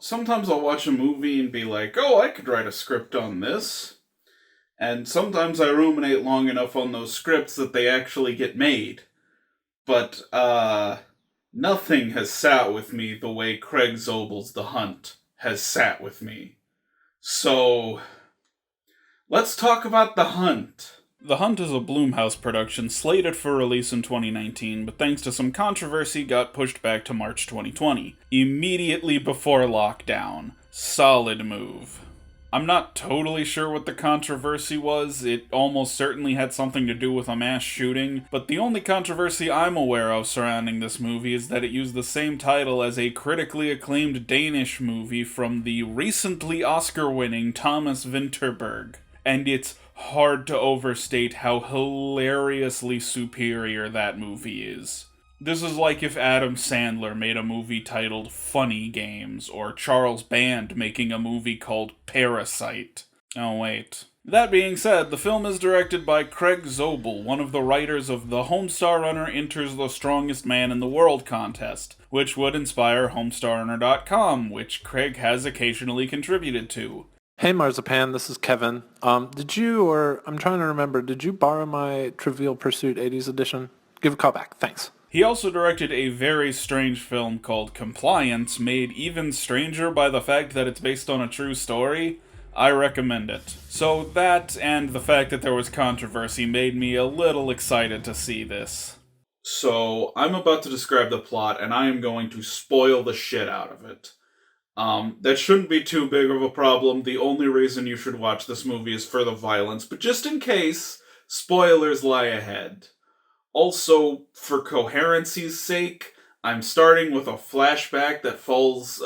Sometimes I'll watch a movie and be like, oh, I could write a script on this. And sometimes I ruminate long enough on those scripts that they actually get made. But, nothing has sat with me the way Craig Zobel's The Hunt has sat with me. So, let's talk about The Hunt. The Hunt is a Blumhouse production slated for release in 2019, but thanks to some controversy got pushed back to March 2020, immediately before lockdown. Solid move. I'm not totally sure what the controversy was. It almost certainly had something to do with a mass shooting, but the only controversy I'm aware of surrounding this movie is that it used the same title as a critically acclaimed Danish movie from the recently Oscar-winning Thomas Vinterberg. And it's hard to overstate how hilariously superior that movie is. This is like if Adam Sandler made a movie titled Funny Games, or Charles Band making a movie called Parasite. Oh wait. That being said, the film is directed by Craig Zobel, one of the writers of the Homestar Runner Enters the Strongest Man in the World contest, which would inspire HomestarRunner.com, which Craig has occasionally contributed to. Hey Marzipan, this is Kevin. I'm trying to remember, did you borrow my Trivial Pursuit 80s edition? Give a call back, thanks. He also directed a very strange film called Compliance, made even stranger by the fact that it's based on a true story. I recommend it. So that, and the fact that there was controversy, made me a little excited to see this. So, I'm about to describe the plot, and I am going to spoil the shit out of it. That shouldn't be too big of a problem. The only reason you should watch this movie is for the violence, but just in case, spoilers lie ahead. Also, for coherency's sake, I'm starting with a flashback that falls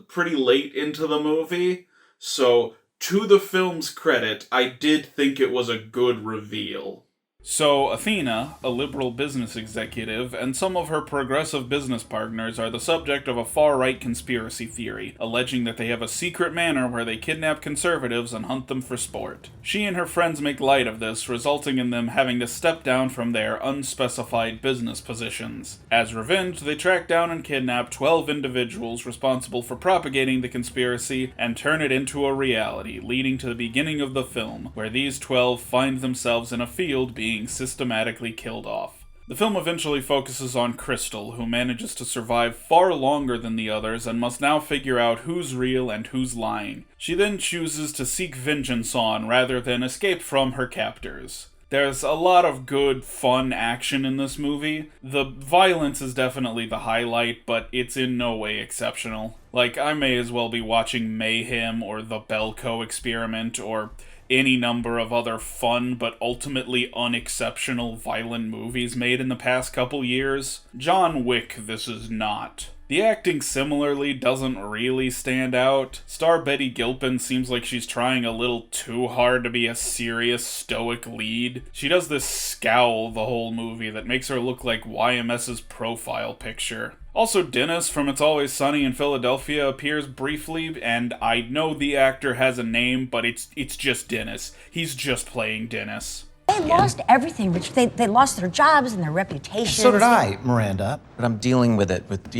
pretty late into the movie, so to the film's credit, I did think it was a good reveal. So, Athena, a liberal business executive, and some of her progressive business partners are the subject of a far-right conspiracy theory, alleging that they have a secret manor where they kidnap conservatives and hunt them for sport. She and her friends make light of this, resulting in them having to step down from their unspecified business positions. As revenge, they track down and kidnap 12 individuals responsible for propagating the conspiracy and turn it into a reality, leading to the beginning of the film, where these 12 find themselves in a field being systematically killed off. The film eventually focuses on Crystal, who manages to survive far longer than the others and must now figure out who's real and who's lying. She then chooses to seek vengeance on rather than escape from her captors. There's a lot of good, fun action in this movie. The violence is definitely the highlight, but it's in no way exceptional. Like, I may as well be watching Mayhem or The Belko Experiment or any number of other fun but ultimately unexceptional violent movies made in the past couple years. John Wick, this is not. The acting similarly doesn't really stand out. Star Betty Gilpin seems like she's trying a little too hard to be a serious, stoic lead. She does this scowl the whole movie that makes her look like YMS's profile picture. Also, Dennis from It's Always Sunny in Philadelphia appears briefly, and I know the actor has a name, but it's just Dennis. He's just playing Dennis. They lost everything, Rich. They lost their jobs and their reputations. So did I, Miranda. But I'm dealing with it with,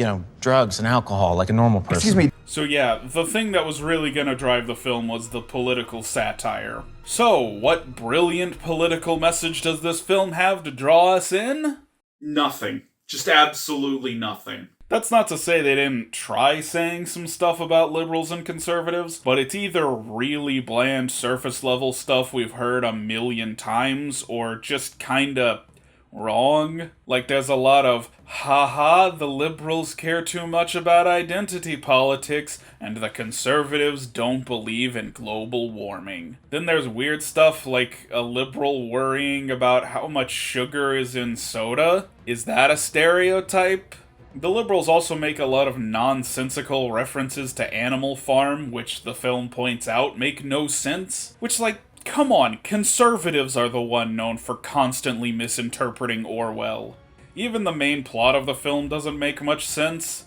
drugs and alcohol like a normal person. Excuse me. So yeah, the thing that was really gonna drive the film was the political satire. So, what brilliant political message does this film have to draw us in? Nothing. Just absolutely nothing. That's not to say they didn't try saying some stuff about liberals and conservatives, but it's either really bland surface-level stuff we've heard a million times, or just kinda wrong. Like, there's a lot of, haha, the liberals care too much about identity politics, and the conservatives don't believe in global warming. Then there's weird stuff like a liberal worrying about how much sugar is in soda. Is that a stereotype? The liberals also make a lot of nonsensical references to Animal Farm, which the film points out make no sense. Which, come on, conservatives are the one known for constantly misinterpreting Orwell. Even the main plot of the film doesn't make much sense.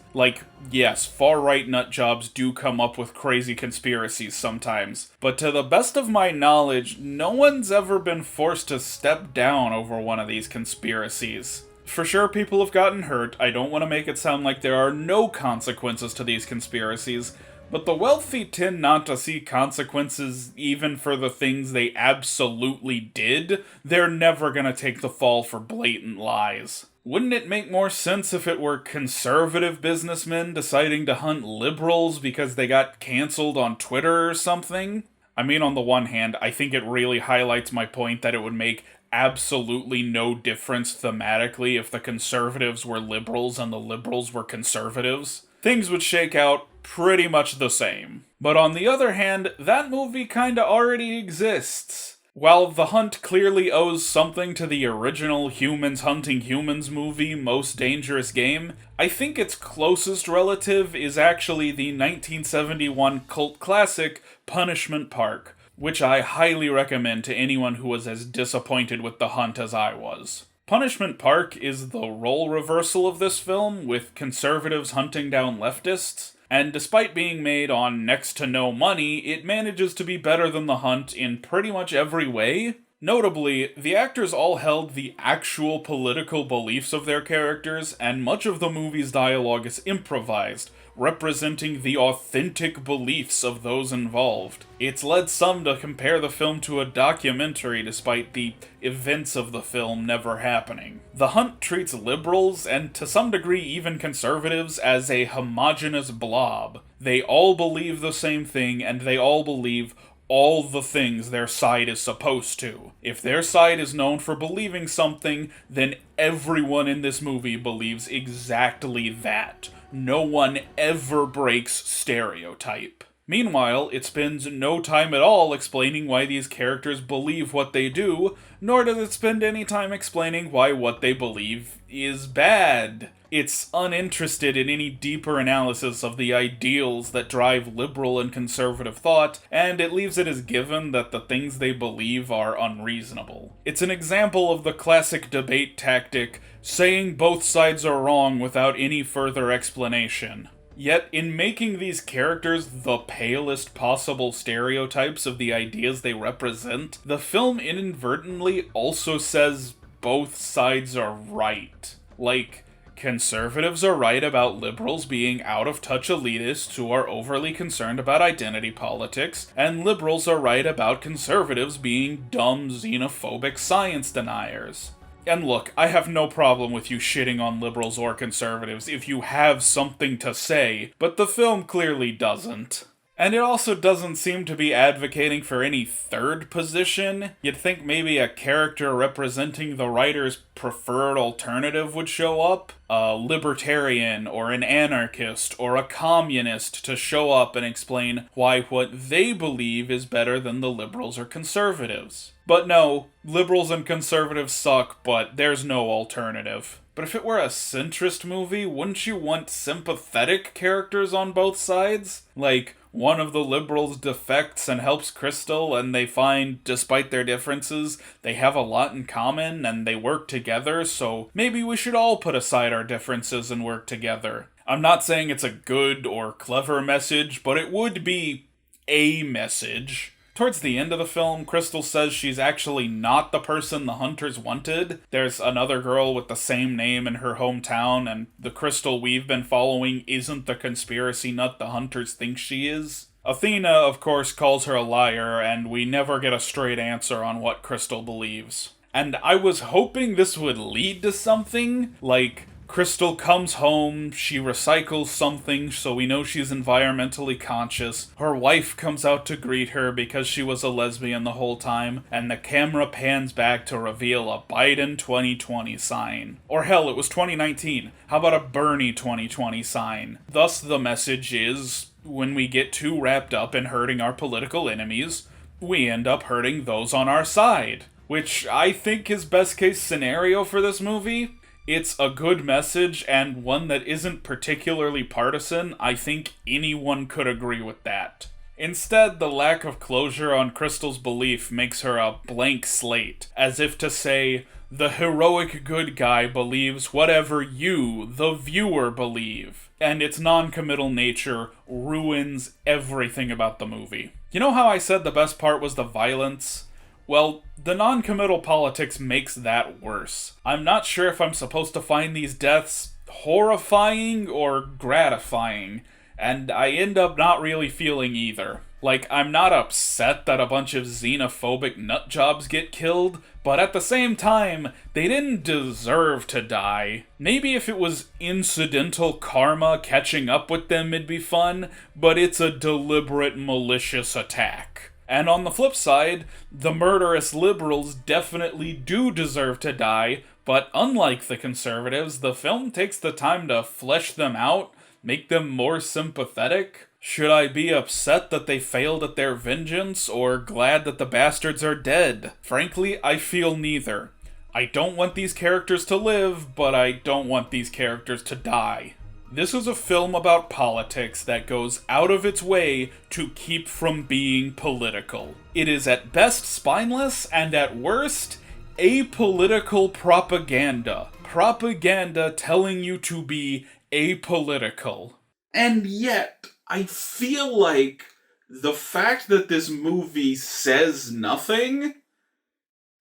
Yes, far-right nutjobs do come up with crazy conspiracies sometimes, but to the best of my knowledge, no one's ever been forced to step down over one of these conspiracies. For sure, people have gotten hurt. I don't want to make it sound like there are no consequences to these conspiracies, but the wealthy tend not to see consequences even for the things they absolutely did. They're never gonna take the fall for blatant lies. Wouldn't it make more sense if it were conservative businessmen deciding to hunt liberals because they got canceled on Twitter or something? I mean, on the one hand, I think it really highlights my point that it would make absolutely no difference thematically if the conservatives were liberals and the liberals were conservatives. Things would shake out pretty much the same. But on the other hand, that movie kinda already exists. While The Hunt clearly owes something to the original Humans Hunting Humans movie, Most Dangerous Game, I think its closest relative is actually the 1971 cult classic Punishment Park, which I highly recommend to anyone who was as disappointed with The Hunt as I was. Punishment Park is the role reversal of this film, with conservatives hunting down leftists, and despite being made on next to no money, it manages to be better than The Hunt in pretty much every way. Notably, the actors all held the actual political beliefs of their characters, and much of the movie's dialogue is improvised, representing the authentic beliefs of those involved. It's led some to compare the film to a documentary despite the events of the film never happening. The Hunt treats liberals, and to some degree even conservatives, as a homogeneous blob. They all believe the same thing, and they all believe all the things their side is supposed to. If their side is known for believing something, then everyone in this movie believes exactly that. No one ever breaks stereotype. Meanwhile, it spends no time at all explaining why these characters believe what they do, nor does it spend any time explaining why what they believe is bad. It's uninterested in any deeper analysis of the ideals that drive liberal and conservative thought, and it leaves it as given that the things they believe are unreasonable. It's an example of the classic debate tactic, saying both sides are wrong without any further explanation. Yet, in making these characters the palest possible stereotypes of the ideas they represent, the film inadvertently also says both sides are right. Like, conservatives are right about liberals being out-of-touch elitists who are overly concerned about identity politics, and liberals are right about conservatives being dumb, xenophobic science deniers. And look, I have no problem with you shitting on liberals or conservatives if you have something to say, but the film clearly doesn't. And it also doesn't seem to be advocating for any third position. You'd think maybe a character representing the writer's preferred alternative would show up. A libertarian, or an anarchist, or a communist to show up and explain why what they believe is better than the liberals or conservatives. But no, liberals and conservatives suck, but there's no alternative. But if it were a centrist movie, wouldn't you want sympathetic characters on both sides? Like, one of the liberals defects and helps Crystal, and they find, despite their differences, they have a lot in common, and they work together, so maybe we should all put aside our differences and work together. I'm not saying it's a good or clever message, but it would be a message. Towards the end of the film, Crystal says she's actually not the person the hunters wanted. There's another girl with the same name in her hometown, and the Crystal we've been following isn't the conspiracy nut the hunters think she is. Athena, of course, calls her a liar, and we never get a straight answer on what Crystal believes. And I was hoping this would lead to something, like Crystal comes home, she recycles something so we know she's environmentally conscious, her wife comes out to greet her because she was a lesbian the whole time, and the camera pans back to reveal a Biden 2020 sign. Or hell, it was 2019. How about a Bernie 2020 sign? Thus the message is, when we get too wrapped up in hurting our political enemies, we end up hurting those on our side. Which I think is best case scenario for this movie. It's a good message, and one that isn't particularly partisan. I think anyone could agree with that. Instead, the lack of closure on Crystal's belief makes her a blank slate, as if to say, the heroic good guy believes whatever you, the viewer, believe. And its non-committal nature ruins everything about the movie. You know how I said the best part was the violence? Well, the non-committal politics makes that worse. I'm not sure if I'm supposed to find these deaths horrifying or gratifying, and I end up not really feeling either. Like, I'm not upset that a bunch of xenophobic nutjobs get killed, but at the same time, they didn't deserve to die. Maybe if it was incidental karma catching up with them, it'd be fun, but it's a deliberate, malicious attack. And on the flip side, the murderous liberals definitely do deserve to die, but unlike the conservatives, the film takes the time to flesh them out, make them more sympathetic. Should I be upset that they failed at their vengeance, or glad that the bastards are dead? Frankly, I feel neither. I don't want these characters to live, but I don't want these characters to die. This is a film about politics that goes out of its way to keep from being political. It is at best spineless, and at worst, apolitical propaganda. Propaganda telling you to be apolitical. And yet, I feel like the fact that this movie says nothing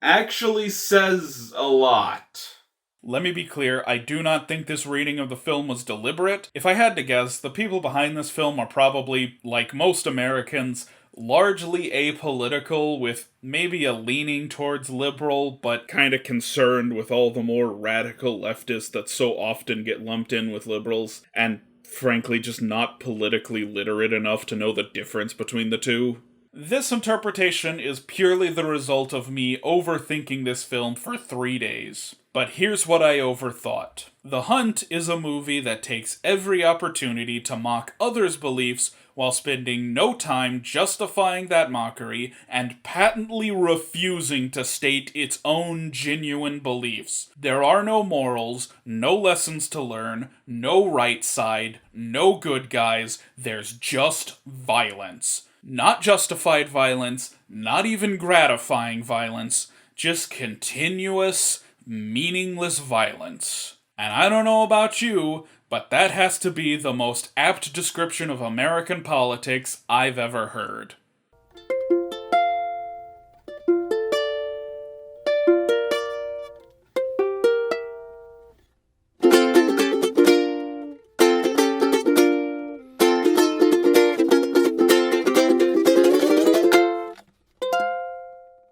actually says a lot. Let me be clear, I do not think this reading of the film was deliberate. If I had to guess, the people behind this film are probably, like most Americans, largely apolitical, with maybe a leaning towards liberal, but kind of concerned with all the more radical leftists that so often get lumped in with liberals, and frankly just not politically literate enough to know the difference between the two. This interpretation is purely the result of me overthinking this film for 3 days. But here's what I overthought. The Hunt is a movie that takes every opportunity to mock others' beliefs while spending no time justifying that mockery and patently refusing to state its own genuine beliefs. There are no morals, no lessons to learn, no right side, no good guys, there's just violence. Not justified violence, not even gratifying violence, just continuous, meaningless violence. And I don't know about you, but that has to be the most apt description of American politics I've ever heard.